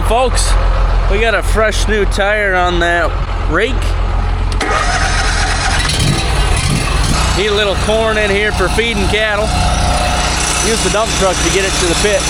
folks. We got a fresh new tire on that rake. Need a little corn in here for feeding cattle. Use the dump truck to get it to the pit.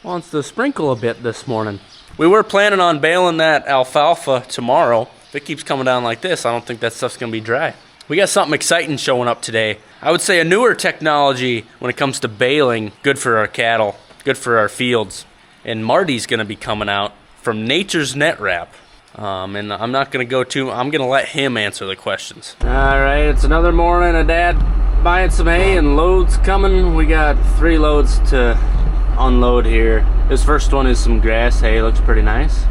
Wants to sprinkle a bit this morning. We were planning on baling that alfalfa tomorrow. If it keeps coming down like this, I don't think that stuff's gonna be dry. We got something exciting showing up today. I would say a newer technology when it comes to baling, good for our cattle, good for our fields. And Marty's gonna be coming out from Nature's Net Wrap. And I'm not gonna go too, I'm gonna let him answer the questions. All right, it's another morning of Dad buying some hay and loads coming. We got 3 loads to unload here. This first one is some grass hay, looks pretty nice.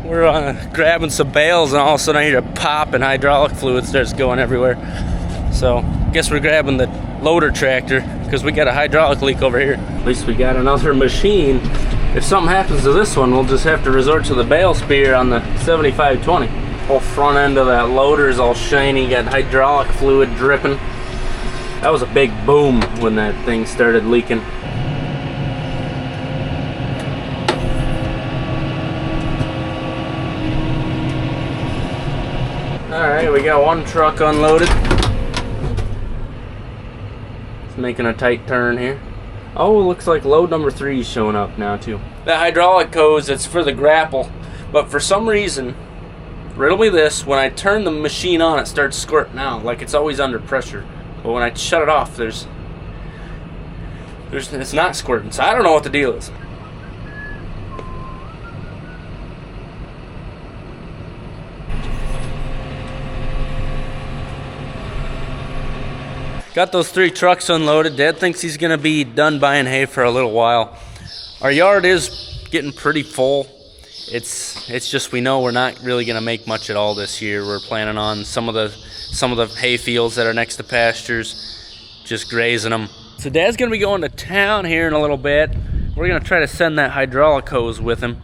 We're grabbing some bales, and all of a sudden I hear a pop and hydraulic fluid starts going everywhere. So I guess we're grabbing the loader tractor because we got a hydraulic leak over here. At least we got another machine. If something happens to this one, we'll just have to resort to the bale spear on the 7520. Whole front end of that loader is all shiny, got hydraulic fluid dripping. That was a big boom when that thing started leaking. Alright, we got one truck unloaded. It's making a tight turn here. Oh, looks like load number 3 is showing up now too. The hydraulic hose, it's for the grapple, but for some reason, riddle me this, when I turn the machine on, it starts squirting out, like it's always under pressure. But when I shut it off, it's not squirting, so I don't know what the deal is. Got those 3 trucks unloaded. Dad thinks he's gonna be done buying hay for a little while. Our yard is getting pretty full. It's just we know we're not really gonna make much at all this year. We're planning on some of the hay fields that are next to pastures, just grazing them. So Dad's gonna be going to town here in a little bit. We're gonna try to send that hydraulic hose with him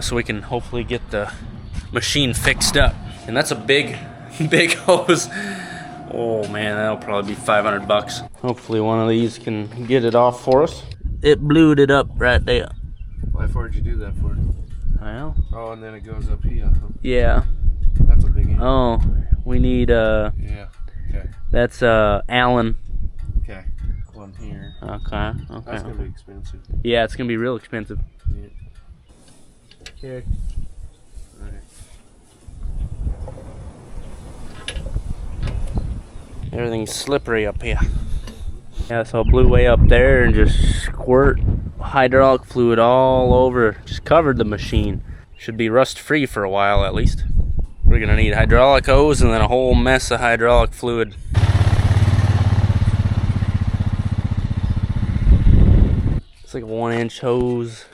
so we can hopefully get the machine fixed up. And that's a big hose. Oh man, that'll probably be 500 bucks. Hopefully one of these can get it off for us. It blew it up right there. Why would you do that for? Well. Oh, and then it goes up here. Huh? Yeah. That's a big one. Oh, we need yeah. Okay. That's Allen. Okay. One here. Okay. That's gonna be expensive. Yeah, it's gonna be real expensive. Yeah. Here. Everything's slippery up here. Yeah, so it blew way up there and just squirt hydraulic fluid all over. Just covered the machine. Should be rust free for a while at least. We're gonna need hydraulic hose and then a whole mess of hydraulic fluid. It's like a 1-inch hose.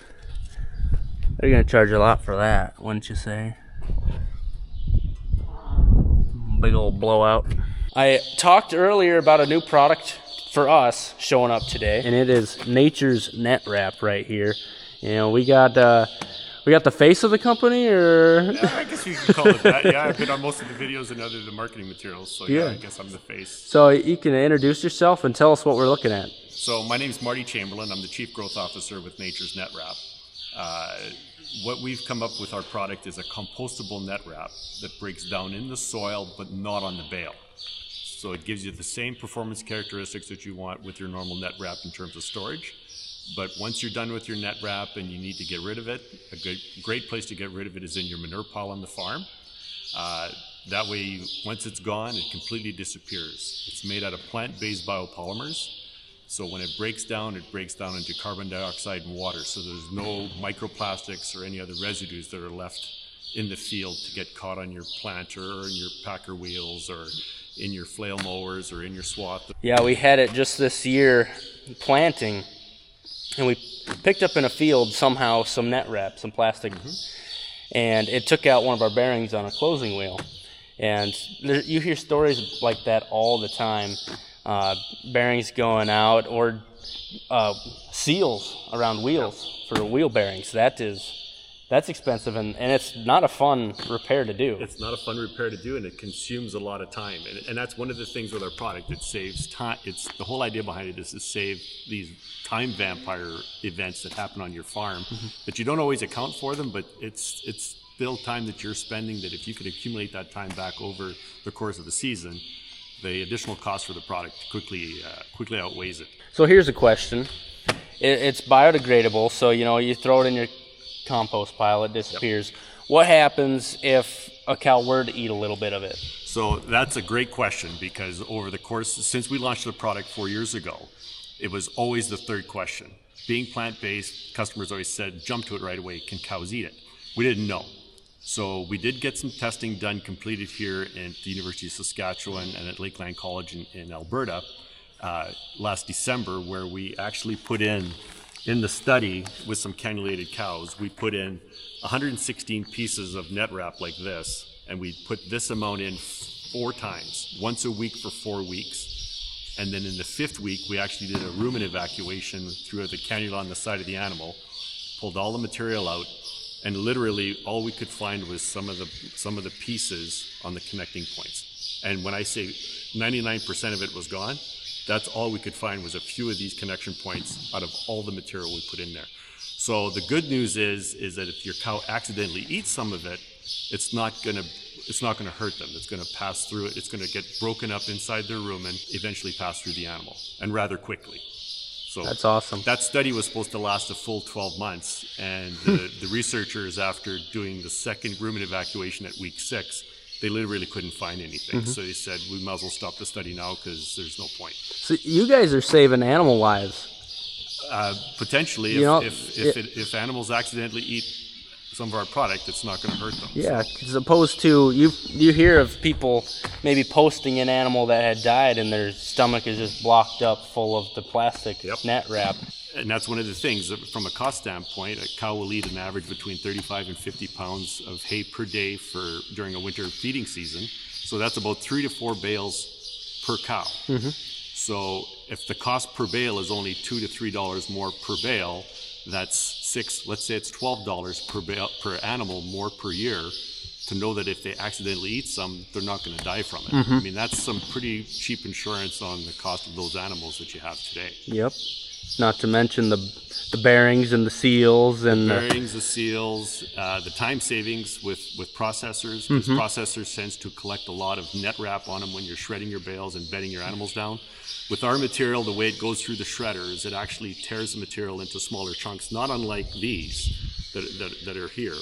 They're gonna charge a lot for that, wouldn't you say? Big old blowout. I talked earlier about a new product for us showing up today, and it is Nature's Net Wrap right here. You know, we got the face of the company, or yeah, I guess you could call it that. Yeah, I've been on most of the videos and other the marketing materials, so yeah, I guess I'm the face. So you can introduce yourself and tell us what we're looking at. So my name's Marty Chamberlain. I'm the Chief Growth Officer with Nature's Net Wrap. What we've come up with our product is a compostable net wrap that breaks down in the soil but not on the bale. So it gives you the same performance characteristics that you want with your normal net wrap in terms of storage, But once you're done with your net wrap and you need to get rid of it, a great place to get rid of it is in your manure pile on the farm. That way, once it's gone, it completely disappears. It's made out of plant-based biopolymers. So when it breaks down into carbon dioxide and water. So there's no microplastics or any other residues that are left in the field to get caught on your planter or in your packer wheels or in your flail mowers or in your swath. Yeah, we had it just this year planting, and we picked up in a field somehow some net wrap, some plastic, and it took out one of our bearings on a closing wheel. And you hear stories like that all the time, bearings going out, or seals around wheels for wheel bearings. That's expensive, and it's not a fun repair to do. It's not a fun repair to do, and it consumes a lot of time. And that's one of the things with our product. It saves time. It's the whole idea behind it is to save these time vampire events that happen on your farm. But you don't always account for them, but it's still time that you're spending that if you could accumulate that time back over the course of the season, the additional cost for the product quickly outweighs it. So here's a question. It's biodegradable, so you throw it in your compost pile, it disappears. Yep. What happens if a cow were to eat a little bit of it? So that's a great question, because over the course, since we launched the product 4 years ago, it was always the third question. Being plant-based, customers always said, jump to it right away, can cows eat it? We didn't know. So we did get some testing done, completed here at the University of Saskatchewan and at Lakeland College in Alberta last December, where we actually put in the study with some cannulated cows, we put in 116 pieces of net wrap like this, and we put this amount in 4 times, once a week for 4 weeks. And then in the 5th week, we actually did a rumen evacuation through the cannula on the side of the animal, pulled all the material out, and literally all we could find was some of the pieces on the connecting points. And when I say 99% of it was gone, that's all we could find was a few of these connection points out of all the material we put in there. So the good news is that if your cow accidentally eats some of it, it's not going to hurt them. It's going to pass through it. It's going to get broken up inside their rumen, eventually pass through the animal, and rather quickly. So that's awesome. That study was supposed to last a full 12 months, and the researchers, after doing the second rumen evacuation at week 6, they literally couldn't find anything. So they said, we might as well stop the study now because there's no point. So you guys are saving animal lives. Potentially, if animals accidentally eat some of our product, it's not going to hurt them. Yeah, as opposed to, you hear of people maybe posting an animal that had died and their stomach is just blocked up full of the plastic net wrap. And that's one of the things, from a cost standpoint, a cow will eat an average between 35 and 50 pounds of hay per day during a winter feeding season. So that's about 3 to 4 bales per cow. So if the cost per bale is only $2 to $3 more per bale, that's let's say it's $12 per bale per animal more per year, to know that if they accidentally eat some, they're not going to die from it. I mean, that's some pretty cheap insurance on the cost of those animals that you have today. Yep. Not to mention the bearings and the seals and the seals, the time savings with processors, because processors tends to collect a lot of net wrap on them when you're shredding your bales and bedding your animals down. With our material, the way it goes through the shredders, it actually tears the material into smaller chunks, not unlike these that are here.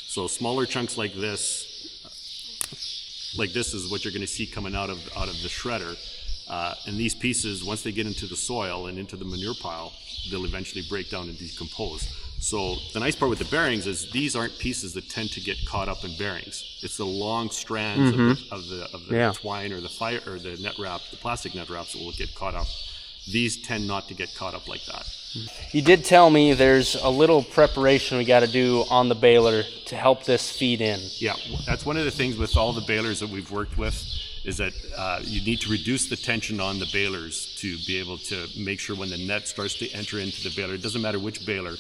So smaller chunks like this is what you're going to see coming out of the shredder. And these pieces, once they get into the soil and into the manure pile, they'll eventually break down and decompose. So the nice part with the bearings is these aren't pieces that tend to get caught up in bearings. It's the long strands of the twine or the fire or the net wrap, the plastic net wraps that will get caught up. These tend not to get caught up like that. You did tell me there's a little preparation we got to do on the baler to help this feed in. Yeah, that's one of the things with all the balers that we've worked with, is that you need to reduce the tension on the balers to be able to make sure when the net starts to enter into the baler, it doesn't matter which baler,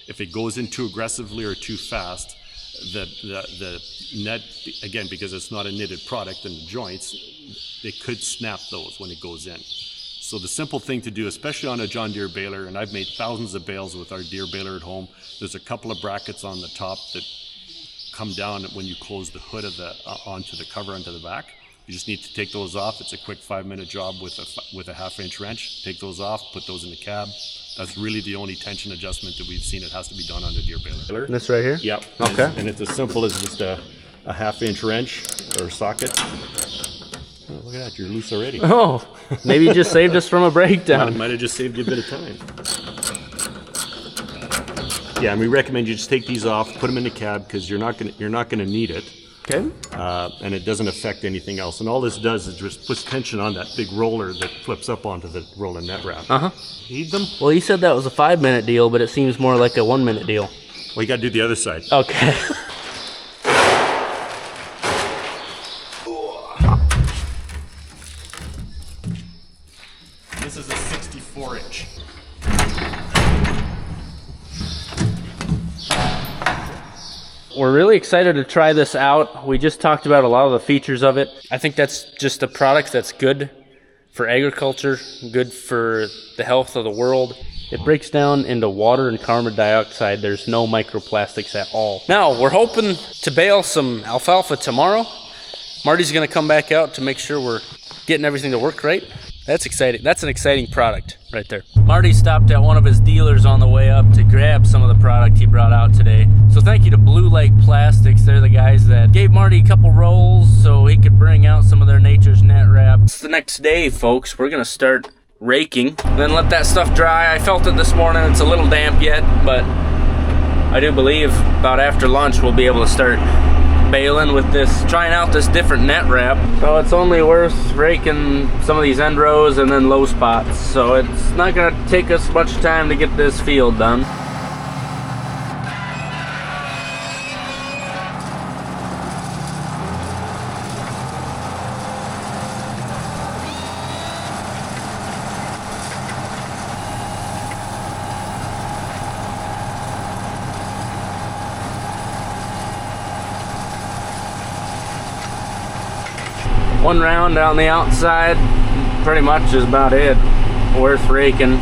if it goes in too aggressively or too fast, the net, again, because it's not a knitted product and the joints, they could snap those when it goes in. So the simple thing to do, especially on a John Deere baler, and I've made thousands of bales with our Deere baler at home, there's a couple of brackets on the top that come down when you close the hood of onto the cover onto the back. You just need to take those off. It's a quick 5-minute job with a 1/2-inch wrench. Take those off, put those in the cab, That's really the only tension adjustment that we've seen. It has to be done on the Deere baler. This right here? Yep. Okay. And it's as simple as just a half-inch wrench or socket. Oh, look at that, you're loose already. Oh, maybe you just saved us from a breakdown. Might have just saved you a bit of time. Yeah, and we recommend you just take these off, put them in the cab, because you're not gonna need it. Okay. And it doesn't affect anything else. And all this does is just puts tension on that big roller that flips up onto the rolling net wrap. Need them? Well, you said that was a 5-minute deal, but it seems more like a 1-minute deal. Well, you got to do the other side. Okay. This is a 64-inch. We're really excited to try this out. We just talked about a lot of the features of it. I think that's just a product that's good for agriculture, good for the health of the world. It breaks down into water and carbon dioxide. There's no microplastics at all. Now, we're hoping to bale some alfalfa tomorrow. Marty's gonna come back out to make sure we're getting everything to work right. That's exciting. That's an exciting product right there. Marty stopped at one of his dealers on the way up to grab some of the product he brought out today. So thank you to Blue Lake Plastics. They're the guys that gave Marty a couple rolls so he could bring out some of their Nature's Net Wrap. It's the next day, folks. We're gonna start raking, then let that stuff dry. I felt it this morning. It's a little damp yet, but I do believe about after lunch we'll be able to start baling with this, trying out this different net wrap. So it's only worth raking some of these end rows and then low spots. So it's not gonna take us much time to get this field done. One round on the outside pretty much is about it. Worth raking.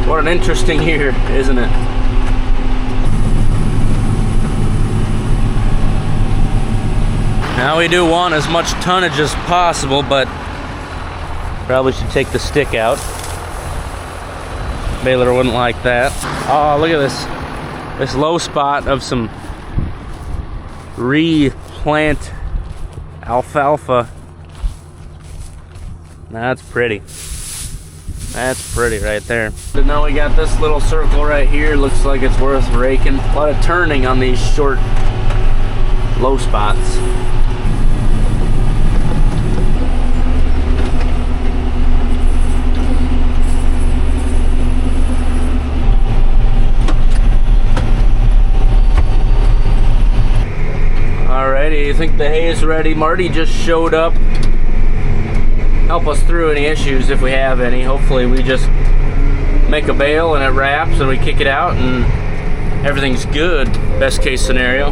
What an interesting year, isn't it? Now we do want as much tonnage as possible, but probably should take the stick out. Baler wouldn't like that. Oh, look at this low spot of some replant alfalfa. That's pretty. That's pretty right there. But now we got this little circle right here. Looks like it's worth raking. A lot of turning on these short low spots. Alrighty, I think the hay is ready. Marty just showed up. Help us through any issues if we have any. Hopefully we just make a bale and it wraps and we kick it out and everything's good. Best case scenario.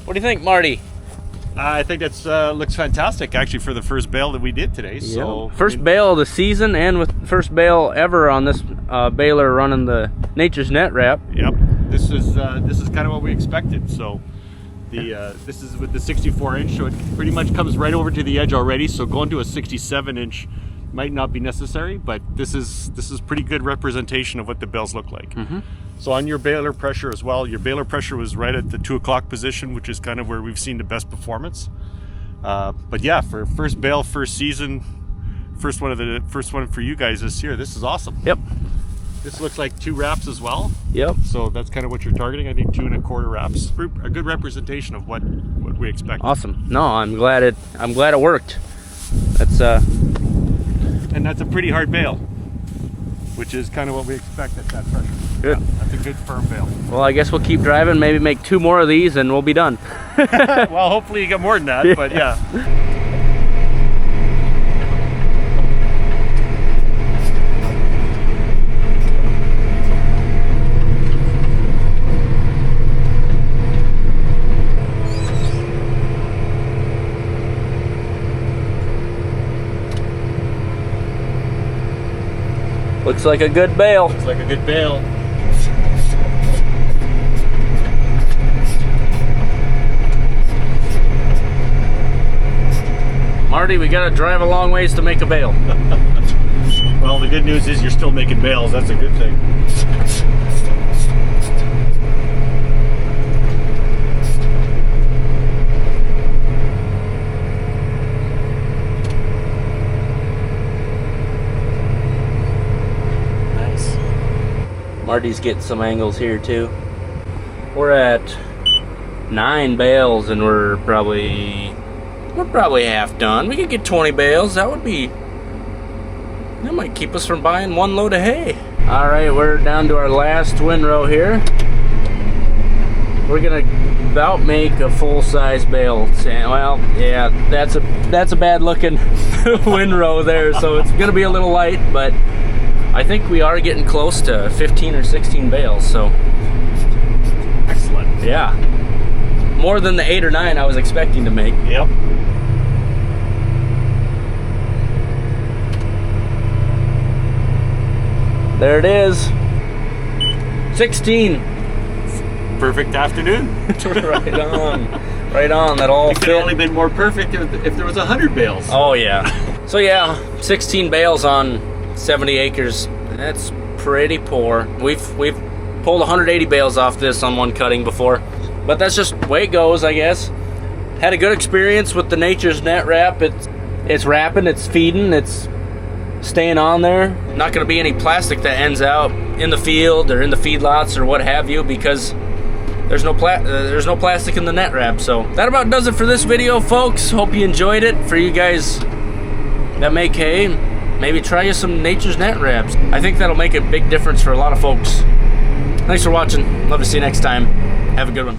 What do you think, Marty? I think that's looks fantastic, actually, for the first bale that we did today. So first bale of the season, and with first bale ever on this baler running the Nature's Net Wrap. Yep, this is kind of what we expected. So this is with the 64-inch, so it pretty much comes right over to the edge already. So going to a 67-inch might not be necessary, but this is pretty good representation of what the bales look like. So on your baler pressure as well, your baler pressure was right at the 2 o'clock position, which is kind of where we've seen the best performance. But yeah, for first bale, first season, first one for you guys this year, this is awesome. Yep. This looks like 2 wraps as well. Yep. So that's kind of what you're targeting. I think 2 1/4 wraps. A good representation of what we expect. Awesome. No, I'm glad it worked. That's And that's a pretty hard bale, which is kind of what we expect at that pressure. Good. Yeah, that's a good firm bale. Well, I guess we'll keep driving, maybe make 2 more of these and we'll be done. Well, hopefully you get more than that, but yeah. Looks like a good bale. Looks like a good bale. Marty, we gotta drive a long ways to make a bale. Well, the good news is you're still making bales. That's a good thing. Nice. Marty's getting some angles here too. We're at 9 bales and we're probably half done. We could get 20 bales. That might keep us from buying 1 load of hay. All right, we're down to our last windrow here. We're gonna about make a full-size bale. Well, yeah, that's a bad looking windrow there, so it's gonna be a little light, but I think we are getting close to 15 or 16 bales, so. Excellent. Yeah. More than the 8 or 9 I was expecting to make. Yep. There it is. 16. Perfect afternoon. Right on. Right on. That all It could fit. have only been more perfect if there was 100 bales. Oh yeah. So yeah, 16 bales on 70 acres. That's pretty poor. We've pulled 180 bales off this on one cutting before, but that's just the way it goes, I guess. Had a good experience with the Nature's Net wrap. It's wrapping, it's feeding, it's staying on there. Not going to be any plastic that ends out in the field or in the feedlots or what have you, because there's no plastic in the net wrap. So that about does it for this video, folks. Hope you enjoyed it. For you guys that make hay, maybe try you some Nature's Net wraps. I think that'll make a big difference for a lot of folks. Thanks for watching. Love to see you next time. Have a good one.